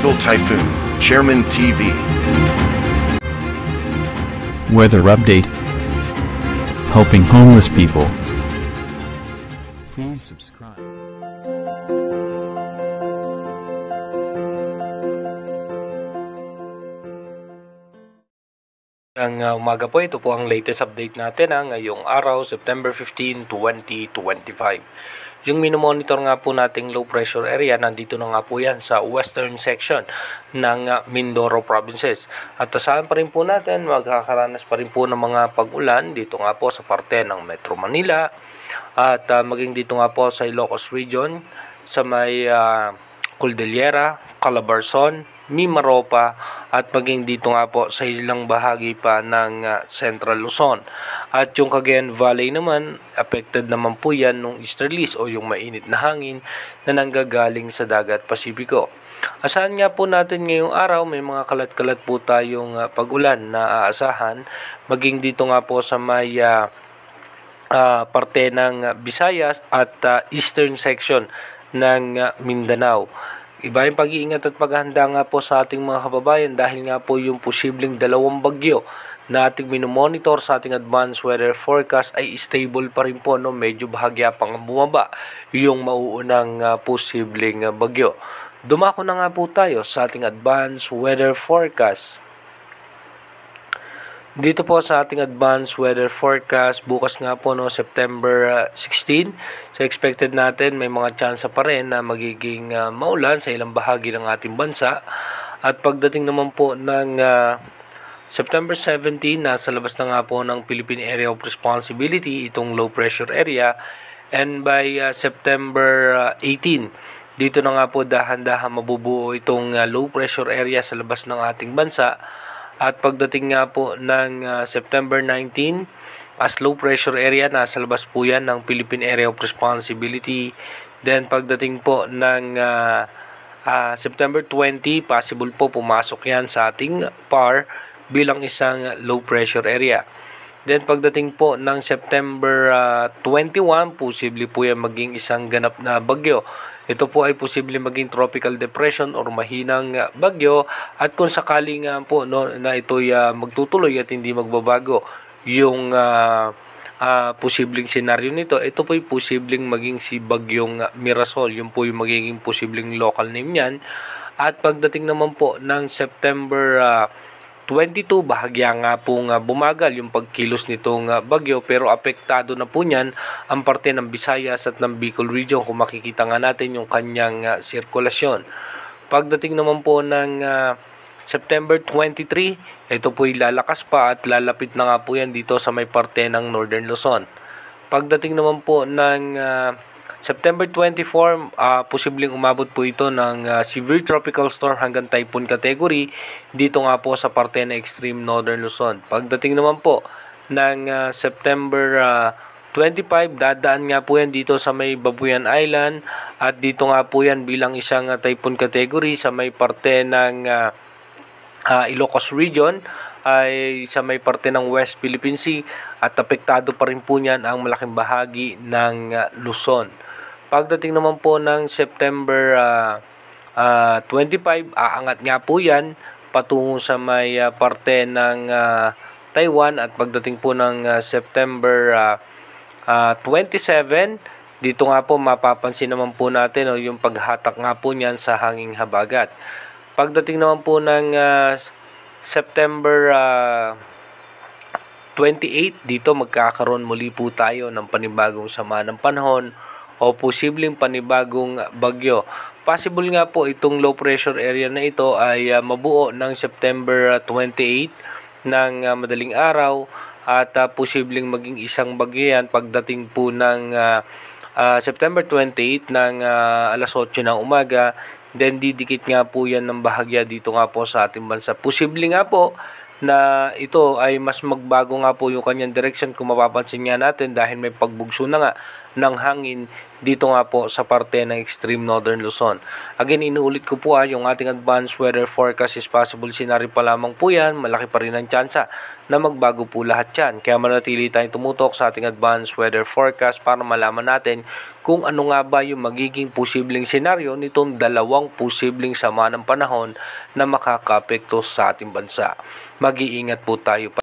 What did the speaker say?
Global Typhoon, Chairman TV. Weather update. Helping homeless people. Please subscribe. Umaga po, ito po ang latest update natin ngayong araw, September 15, 2025. Yung minomonitor nga po nating low pressure area, nandito na nga po yan sa western section ng Mindoro provinces. At asahan pa rin po natin, magkakaranas pa rin po ng mga pag-ulan dito nga po sa parte ng Metro Manila at maging dito nga po sa Ilocos region, sa may Cordillera, Calabarzon, Mimaropa at maging dito nga po sa ilang bahagi pa ng Central Luzon. At yung Cagayan Valley naman, affected naman po yan ng easterlies o yung mainit na hangin na nanggagaling sa dagat Pasipiko. Asahan nga po natin ngayong araw, may mga kalat-kalat po tayong pag-ulan na aasahan, maging dito nga po sa may parte ng Visayas at eastern section ng Mindanao. Iba yung pag-iingat at paghahanda nga po sa ating mga kababayan dahil nga po yung posibleng dalawang bagyo na ating minomonitor sa ating advanced weather forecast ay stable pa rin po, no? Medyo bahagya pang bumaba yung mauunang posibleng bagyo. Dumako na nga po tayo sa ating advanced weather forecast. Dito po sa ating advanced weather forecast, bukas nga po, no, September 16, so expected natin may mga chance pa rin na magiging maulan sa ilang bahagi ng ating bansa. At pagdating naman po ng September 17, nasa labas na nga po ng Philippine Area of Responsibility itong low pressure area, and by September 18, dito na nga po dahan-dahan mabubuo itong low pressure area sa labas ng ating bansa. At pagdating nga po ng September 19, as low pressure area, nasa labas po yan ng Philippine Area of Responsibility. Then pagdating po ng September 20, possible po pumasok yan sa ating PAR bilang isang low pressure area. Then pagdating po ng September 21, posible po yan maging isang ganap na bagyo. Ito po ay posible maging tropical depression or mahinang bagyo, at kung sakaling po, no, na ito'y magtutuloy at hindi magbabago yung posibleng senaryo nito, ito po ay posibleng maging si bagyong Mirasol. Yun po yung magiging posibleng local name yan. At pagdating naman po ng September 22, bahagya nga pong bumagal yung pagkilos nitong bagyo, pero apektado na po niyan ang parte ng Visayas at ng Bicol region kung makikita nga natin yung kanyang sirkulasyon. Pagdating naman po ng September 23, ito po lalakas pa at lalapit na nga po yan dito sa may parte ng Northern Luzon. Pagdating naman po ng September 24, posibleng umabot po ito ng severe tropical storm hanggang typhoon category dito nga po sa parte ng extreme northern Luzon. Pagdating naman po ng September 25, dadaan nga po yan dito sa may Babuyan Island, at dito nga po yan bilang isang typhoon category sa may parte ng Ilocos region, ay sa may parte ng West Philippine Sea, at apektado pa rin po niyan ang malaking bahagi ng Luzon. Pagdating naman po ng September 25, aangat nga po yan patungo sa may parte ng Taiwan. At pagdating po ng September 27, dito nga po mapapansin naman po natin yung paghatak nga po niyan sa hanging habagat. Pagdating naman po ng September 28, dito magkakaroon muli po tayo ng panibagong sama ng panahon o posibleng panibagong bagyo. Possible nga po itong low pressure area na ito ay mabuo ng September 28 ng madaling araw, at posibleng maging isang bagyo yan pagdating po ng September 28 ng alas 8 ng umaga. Then didikit nga po yan ng bahagya dito nga po sa ating bansa. Posible nga po na ito ay mas magbago nga po yung kanyang direction kung mapapansin nga natin, dahil may pagbugso na nga ng hangin dito nga po sa parte ng extreme northern Luzon. Again, inuulit ko po yung ating advanced weather forecast is possible scenario pa lamang po yan. Malaki pa rin ang tsansa na magbago po lahat yan. Kaya manatili tayong tumutok sa ating advanced weather forecast para malaman natin kung ano nga ba yung magiging posibleng senaryo nitong dalawang posibleng sama ng panahon na makakapekto sa ating bansa. Mag-iingat po tayo.